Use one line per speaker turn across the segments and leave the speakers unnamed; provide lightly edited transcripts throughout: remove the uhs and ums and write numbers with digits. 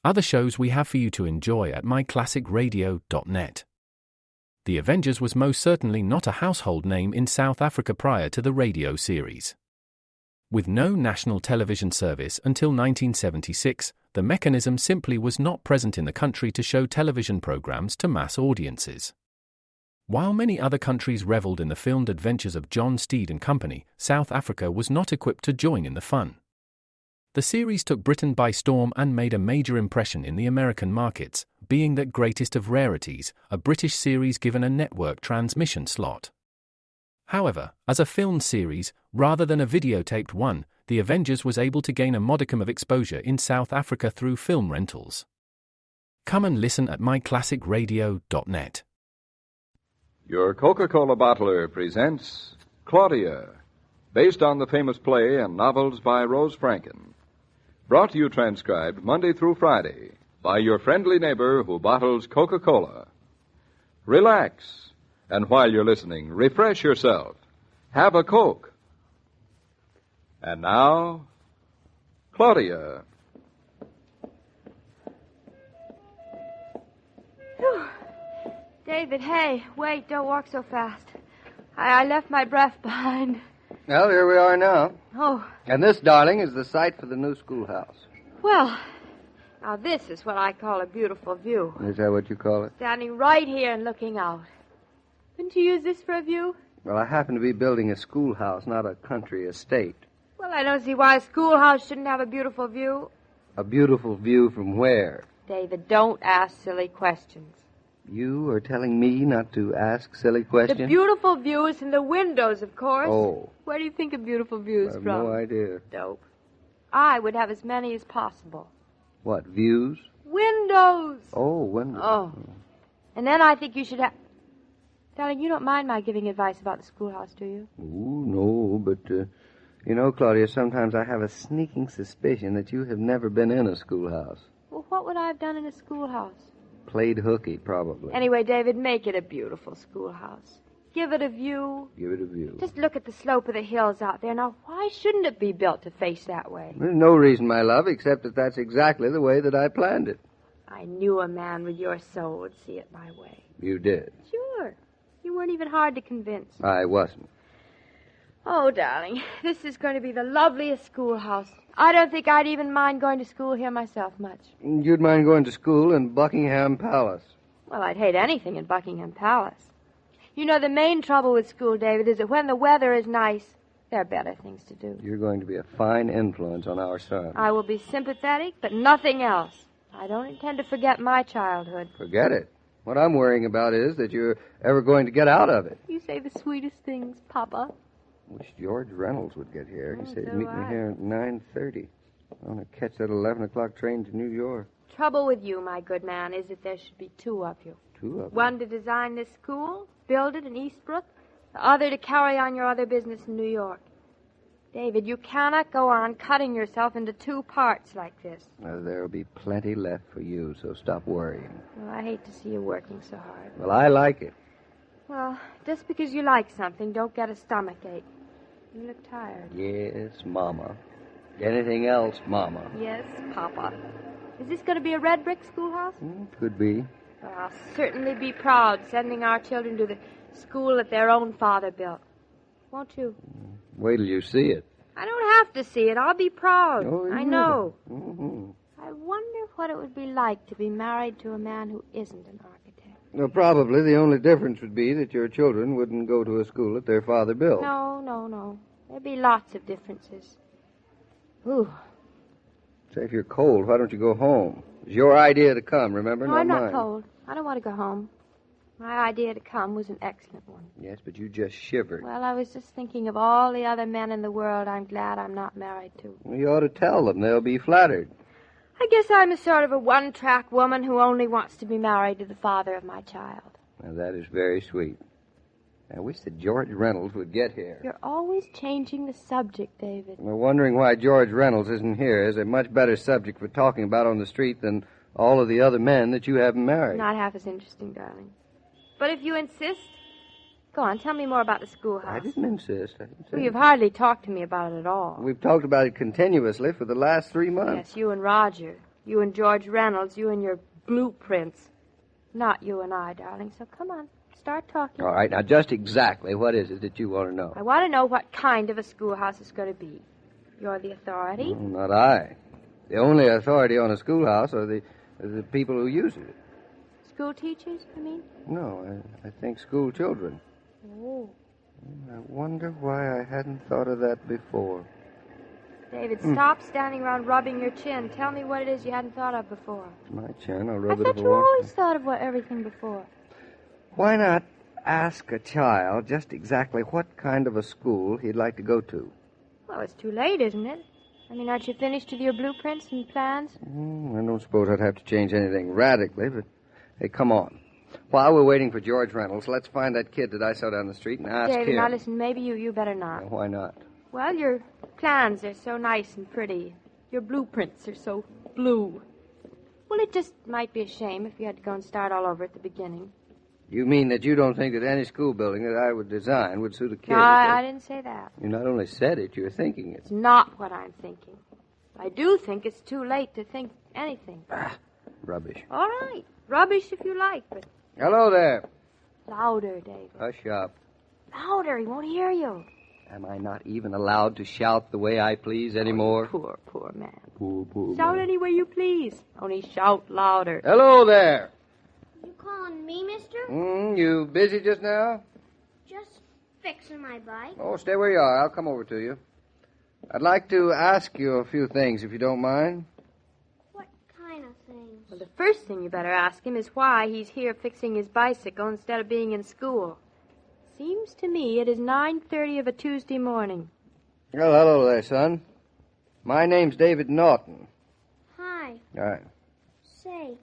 other shows we have for you to enjoy at myclassicradio.net. The Avengers was most certainly not a household name in South Africa prior to the radio series. With no national television service until 1976, the mechanism simply was not present in the country to show television programs to mass audiences. While many other countries reveled in the filmed adventures of John Steed and company, South Africa was not equipped to join in the fun. The series took Britain by storm and made a major impression in the American markets, being that greatest of rarities, a British series given a network transmission slot. However, as a filmed series, rather than a videotaped one, The Avengers was able to gain a modicum of exposure in South Africa through film rentals. Come and listen at myclassicradio.net.
Your Coca-Cola bottler presents Claudia, based on the famous play and novels by Rose Franken. Brought to you transcribed Monday through Friday by your friendly neighbor who bottles Coca-Cola. Relax, and while you're listening, refresh yourself. Have a Coke. And now, Claudia.
Whew. David, hey, wait, don't walk so fast. I left my breath behind.
Well, here we are now.
Oh.
And this, darling, is the site for the new schoolhouse.
Well, now this is what I call a beautiful view.
Is that what you call it?
Standing right here and looking out. Couldn't you use this for a view?
Well, I happen to be building a schoolhouse, not a country estate.
Well, I don't see why a schoolhouse shouldn't have a beautiful view.
A beautiful view from where?
David, don't ask silly questions.
You are telling me not to ask silly questions?
The beautiful view is from the windows, of course.
Oh.
Where do you think a beautiful view is
I have
from?
no idea.
Dope. I would have as many as possible.
What, views?
Windows.
Oh, windows.
Oh. And then I think you should have... Darling, you don't mind my giving advice about the schoolhouse, do you?
Oh, no, but, you know, Claudia, sometimes I have a sneaking suspicion that you have never been in a schoolhouse.
Well, what would I have done in a schoolhouse?
Played hooky, probably.
Anyway, David, make it a beautiful schoolhouse. Give it a view.
Give it a view.
Just look at the slope of the hills out there. Now, why shouldn't it be built to face that way?
There's no reason, my love, except that that's exactly the way that I planned it.
I knew a man with your soul would see it my way.
You did?
Sure. You weren't even hard to convince.
I wasn't.
Oh, darling, this is going to be the loveliest schoolhouse. I don't think I'd even mind going to school here myself much.
You'd mind going to school in Buckingham Palace?
Well, I'd hate anything in Buckingham Palace. You know, the main trouble with school, David, is that when the weather is nice, there are better things to do.
You're going to be a fine influence on our son.
I will be sympathetic, but nothing else. I don't intend to forget my childhood.
Forget it. What I'm worrying about is that you're ever going to get out of it.
You say the sweetest things, Papa.
Wish George Reynolds would get here. He said he'd meet me
I.
here at 9:30. I want to catch that 11 o'clock train to New York.
Trouble with you, my good man, is that there should be two of you.
Two of them.
One to design this school, build it in Eastbrook, the other to carry on your other business in New York. David, you cannot go on cutting yourself into two parts like this.
There'll be plenty left for you, so stop worrying.
Well, I hate to see you working so hard.
Well, I like it.
Well, just because you like something, don't get a stomachache. You look tired.
Yes, Mama. Anything else, Mama?
Yes, Papa. Is this going to be a red brick schoolhouse?
Could be.
Well, I'll certainly be proud sending our children to the school that their own father built. Won't you?
Wait till you see it.
I don't have to see it. I'll be proud.
Oh, yeah.
I know.
Mm-hmm.
I wonder what it would be like to be married to a man who isn't an architect.
Well, probably the only difference would be that your children wouldn't go to a school that their father built.
No. There'd be lots of differences. Ooh.
Say, if you're cold, why don't you go home? It's your idea to come, remember?
No, I'm not
mine.
cold. I don't want to go home. My idea to come was an excellent one.
Yes, but you just shivered.
Well, I was just thinking of all the other men in the world I'm glad I'm not married to.
Well, you ought to tell them. They'll be flattered.
I guess I'm a sort of a one-track woman who only wants to be married to the father of my child.
Now, that is very sweet. I wish that George Reynolds would get here.
You're always changing the subject, David.
We're wondering why George Reynolds isn't here is a much better subject for talking about on the street than all of the other men that you haven't married.
Not half as interesting, darling. But if you insist, go on, tell me more about the schoolhouse.
I didn't insist.
Well, you've hardly talked to me about it at all.
We've talked about it continuously for the last 3 months.
Yes, you and Roger. You and George Reynolds, you and your blueprints. Not you and I, darling. So come on, start talking.
All right, now just exactly what is it that you want to know?
I want to know what kind of a schoolhouse it's going to be. You're the authority.
Not I. The only authority on a schoolhouse are the people who use it.
School teachers, you mean?
No, I think school children.
Oh.
I wonder why I hadn't thought of that before.
David, stop standing around rubbing your chin. Tell me what it is you hadn't thought of before.
My chin, I'll
I
rub it
thought you
before.
always thought of everything before.
Why not ask a child just exactly what kind of a school he'd like to go to?
Well, it's too late, isn't it? I mean, aren't you finished with your blueprints and plans?
I don't suppose I'd have to change anything radically, but hey, come on. While we're waiting for George Reynolds, let's find that kid that I saw down the street and ask
David,
him.
now listen, maybe you better not.
Why not?
Well, your plans are so nice and pretty. Your blueprints are so blue. Well, it just might be a shame if you had to go and start all over at the beginning.
You mean that you don't think that any school building that I would design would suit a kid?
No, I didn't say that.
You not only said it, you're thinking it.
It's not what I'm thinking. I do think it's too late to think anything.
Rubbish.
All right. Rubbish if you like, but
Hello there.
louder, David.
Hush up.
Louder. He won't hear you.
Am I not even allowed to shout the way I please anymore?
Poor man.
Poor
Shout
man.
any way you please. Only shout louder.
Hello there.
You calling me, mister?
You busy just now?
Just fixing my bike.
Oh, stay where you are. I'll come over to you. I'd like to ask you a few things, if you don't mind.
What kind of things?
Well, the first thing you better ask him is why he's here fixing his bicycle instead of being in school. Seems to me it is 9:30 of a Tuesday morning.
Well, hello there, son. My name's David Norton.
Hi.
All right.
Say,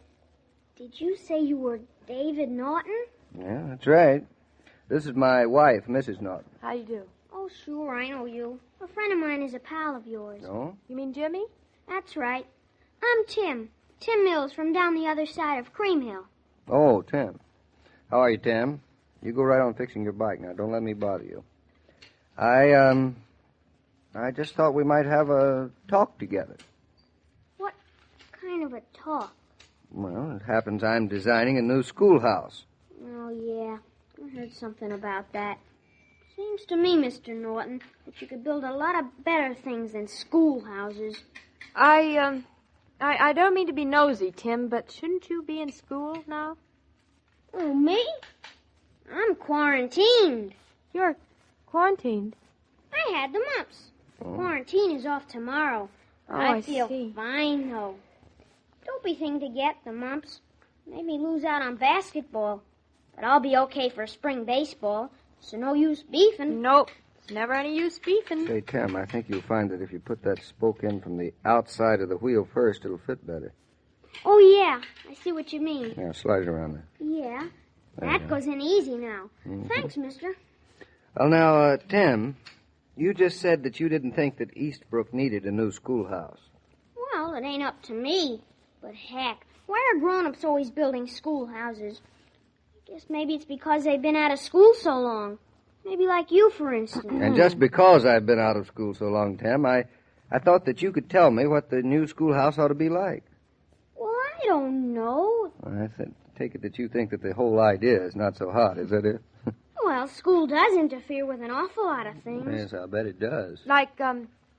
did you say you were David Norton?
Yeah, that's right. This is my wife, Mrs. Norton.
How do you do?
Oh, sure, I know you. A friend of mine is a pal of yours.
No?
You mean Jimmy?
That's right. I'm Tim. Tim Mills from down the other side of Cream Hill.
Oh, Tim. How are you, Tim? You go right on fixing your bike now. Don't let me bother you. I just thought we might have a talk together.
What kind of a talk?
Well, it happens I'm designing a new schoolhouse.
Oh, yeah. I heard something about that. Seems to me, Mr. Norton, that you could build a lot of better things than schoolhouses.
I don't mean to be nosy, Tim, but shouldn't you be in school now?
Oh, me? I'm quarantined.
You're quarantined.
I had the mumps. Quarantine is off tomorrow.
Oh,
I feel
see.
fine, though. Dopey thing to get, the mumps. Made me lose out on basketball. But I'll be okay for spring baseball, so no use beefing.
Nope. It's never any use beefing.
Say, Tim, I think you'll find that if you put that spoke in from the outside of the wheel first, it'll fit better.
Oh, yeah. I see what you mean.
Yeah, slide it around there.
Yeah.
There you
That
go.
goes in easy now. Thanks, mister.
Well, now, Tim, you just said that you didn't think that Eastbrook needed a new schoolhouse.
Well, it ain't up to me. But heck, why are grown-ups always building schoolhouses? I guess maybe it's because they've been out of school so long. Maybe like you, for instance.
And just because I've been out of school so long, Tim, I thought that you could tell me what the new schoolhouse ought to be like.
Well, I don't know.
Take it that you think that the whole idea is not so hot, is that it?
Well, school does interfere with an awful lot of things.
Yes, I'll bet it does.
Like,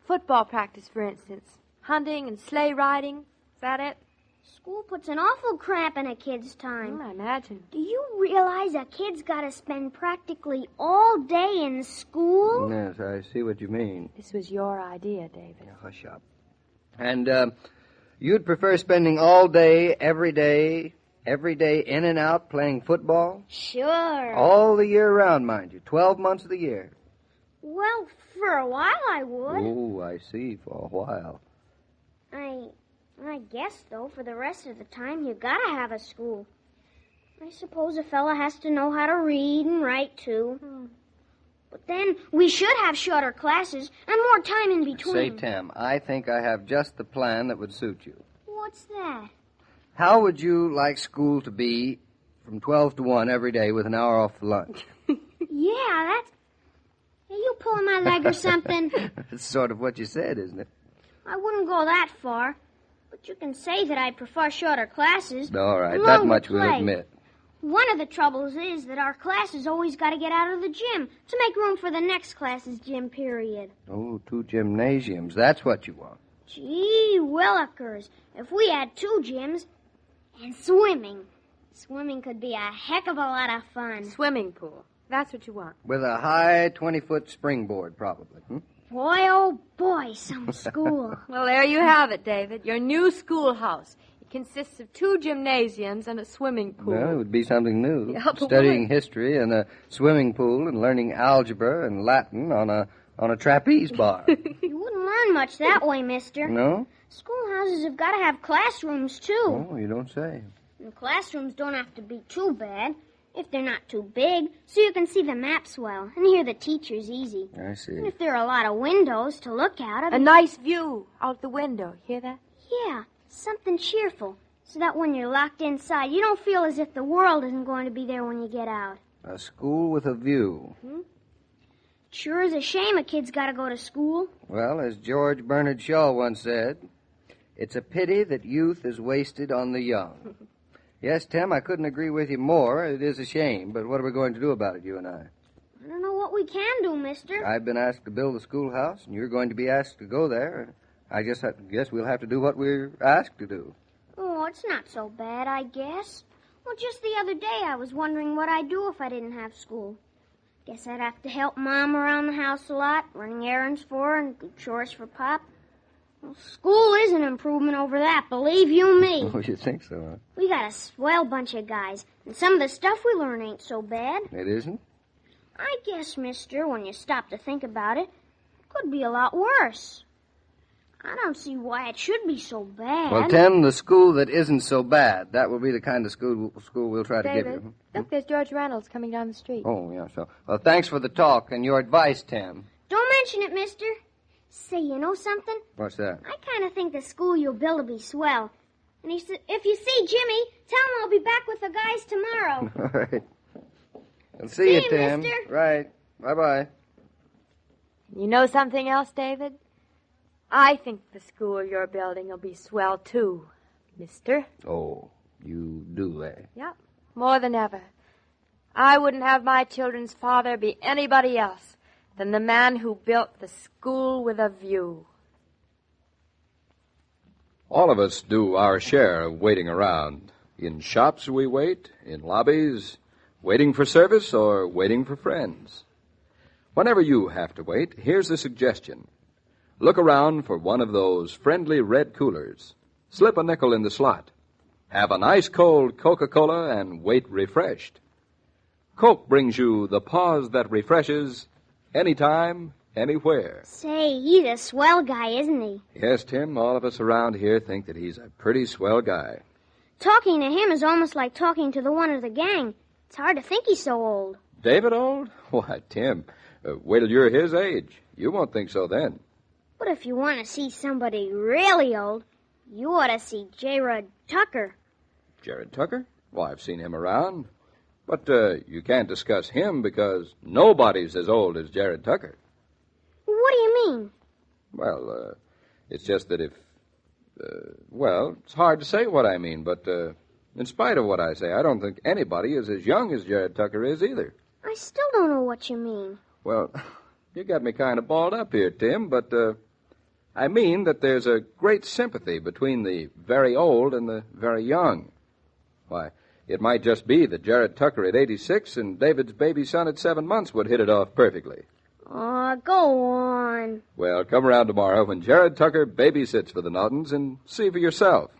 football practice, for instance. Hunting and sleigh riding. Is that it?
School puts an awful cramp in a kid's time.
I imagine.
Do you realize a kid's got to spend practically all day in school?
Yes, I see what you mean.
This was your idea, David.
Yeah, hush up. And, you'd prefer spending all day, every day in and out playing football?
Sure.
All the year round, mind you. 12 months of the year.
Well, for a while I would.
Oh, I see, for a while.
I guess, though, for the rest of the time, you gotta have a school. I suppose a fella has to know how to read and write, too. But then we should have shorter classes and more time in between.
Say, Tim, I think I have just the plan that would suit you.
What's that?
How would you like school to be from 12 to 1 every day with an hour off for lunch?
Yeah, that's... Are you pulling my leg or something?
That's sort of what you said, isn't it?
I wouldn't go that far. But you can say that I prefer shorter classes.
All right,
and
that
longer
much we'll
play.
admit.
One of the troubles is that our classes always got to get out of the gym to make room for the next class's gym period.
Oh, 2 gymnasiums. That's what you want.
Gee willikers. If we had 2 gyms and swimming. Swimming could be a heck of a lot of fun.
Swimming pool. That's what you want.
With a high 20-foot springboard, probably.
Boy, oh boy, some school.
Well, there you have it, David. Your new schoolhouse. It consists of 2 gymnasiums and a swimming pool.
Well, it would be something new.
Yeah, but
Studying
why?
history in a swimming pool and learning algebra and Latin on a trapeze bar.
You wouldn't learn much that way, mister.
No?
Schoolhouses have got to have classrooms, too.
Oh, you don't say.
And classrooms don't have to be too bad, if they're not too big, so you can see the maps well and hear the teachers easy.
I see.
And if there are a lot of windows to look out of...
A nice view out the window. Hear that?
Yeah, something cheerful, so that when you're locked inside, you don't feel as if the world isn't going to be there when you get out.
A school with a view.
Sure is a shame a kid's got to go to school.
Well, as George Bernard Shaw once said, it's a pity that youth is wasted on the young. Yes, Tim, I couldn't agree with you more. It is a shame, but what are we going to do about it, you and I?
I don't know what we can do, mister.
I've been asked to build a schoolhouse, and you're going to be asked to go there. I guess we'll have to do what we're asked to do.
Oh, it's not so bad, I guess. Well, just the other day I was wondering what I'd do if I didn't have school. Guess I'd have to help Mom around the house a lot, running errands for her and do chores for Pop. Well, school is an improvement over that, believe you me.
Oh, you think so, huh?
We got a swell bunch of guys, and some of the stuff we learn ain't so bad.
It isn't?
I guess, mister, when you stop to think about it, it could be a lot worse. I don't see why it should be so bad.
Well, Tim, the school that isn't so bad, that will be the kind of school we'll try to give
David,
you.
look, there's George Reynolds coming down the street.
Oh, yeah, so. Well, thanks for the talk and your advice, Tim.
Don't mention it, mister. Say, you know something?
What's that?
I kind of think the school you'll build will be swell. And if you see Jimmy, tell him I'll be back with the guys tomorrow.
All right. I'll see you,
you,
Tim.
mister.
Right. Bye-bye.
You know something else, David? I think the school you're building will be swell, too, mister.
Oh, you do, eh?
Yep, more than ever. I wouldn't have my children's father be anybody else than the man who built the school with a view.
All of us do our share of waiting around. In shops we wait, in lobbies, waiting for service, or waiting for friends. Whenever you have to wait, here's a suggestion. Look around for one of those friendly red coolers. Slip a nickel in the slot. Have an ice-cold Coca-Cola and wait refreshed. Coke brings you the pause that refreshes anytime, anywhere.
Say, he's a swell guy, isn't he?
Yes, Tim, all of us around here think that he's a pretty swell guy.
Talking to him is almost like talking to the one of the gang. It's hard to think he's so old.
David old? Why, Tim, wait till you're his age. You won't think so then.
But if you want to see somebody really old, you ought to see Jared Tucker.
Jared Tucker? Why, I've seen him around. But you can't discuss him because nobody's as old as Jared Tucker.
What do you mean?
Well, it's just that if... well, it's hard to say what I mean, but in spite of what I say, I don't think anybody is as young as Jared Tucker is either.
I still don't know what you mean.
Well, you got me kind of balled up here, Tim, but I mean that there's a great sympathy between the very old and the very young. Why, it might just be that Jared Tucker at 86 and David's baby son at 7 months would hit it off perfectly.
Aw, go on.
Well, come around tomorrow when Jared Tucker babysits for the Naughtons and see for yourself.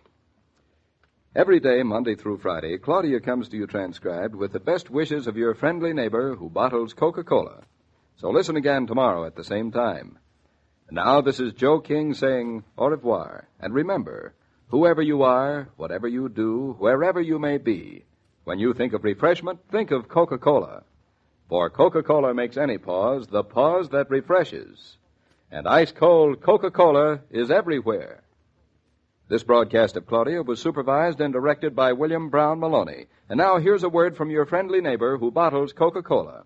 Every day, Monday through Friday, Claudia comes to you transcribed with the best wishes of your friendly neighbor who bottles Coca-Cola. So listen again tomorrow at the same time. And now this is Joe King saying au revoir. And remember, whoever you are, whatever you do, wherever you may be, when you think of refreshment, think of Coca-Cola. For Coca-Cola makes any pause the pause that refreshes. And ice-cold Coca-Cola is everywhere. This broadcast of Claudia was supervised and directed by William Brown Maloney. And now here's a word from your friendly neighbor who bottles Coca-Cola.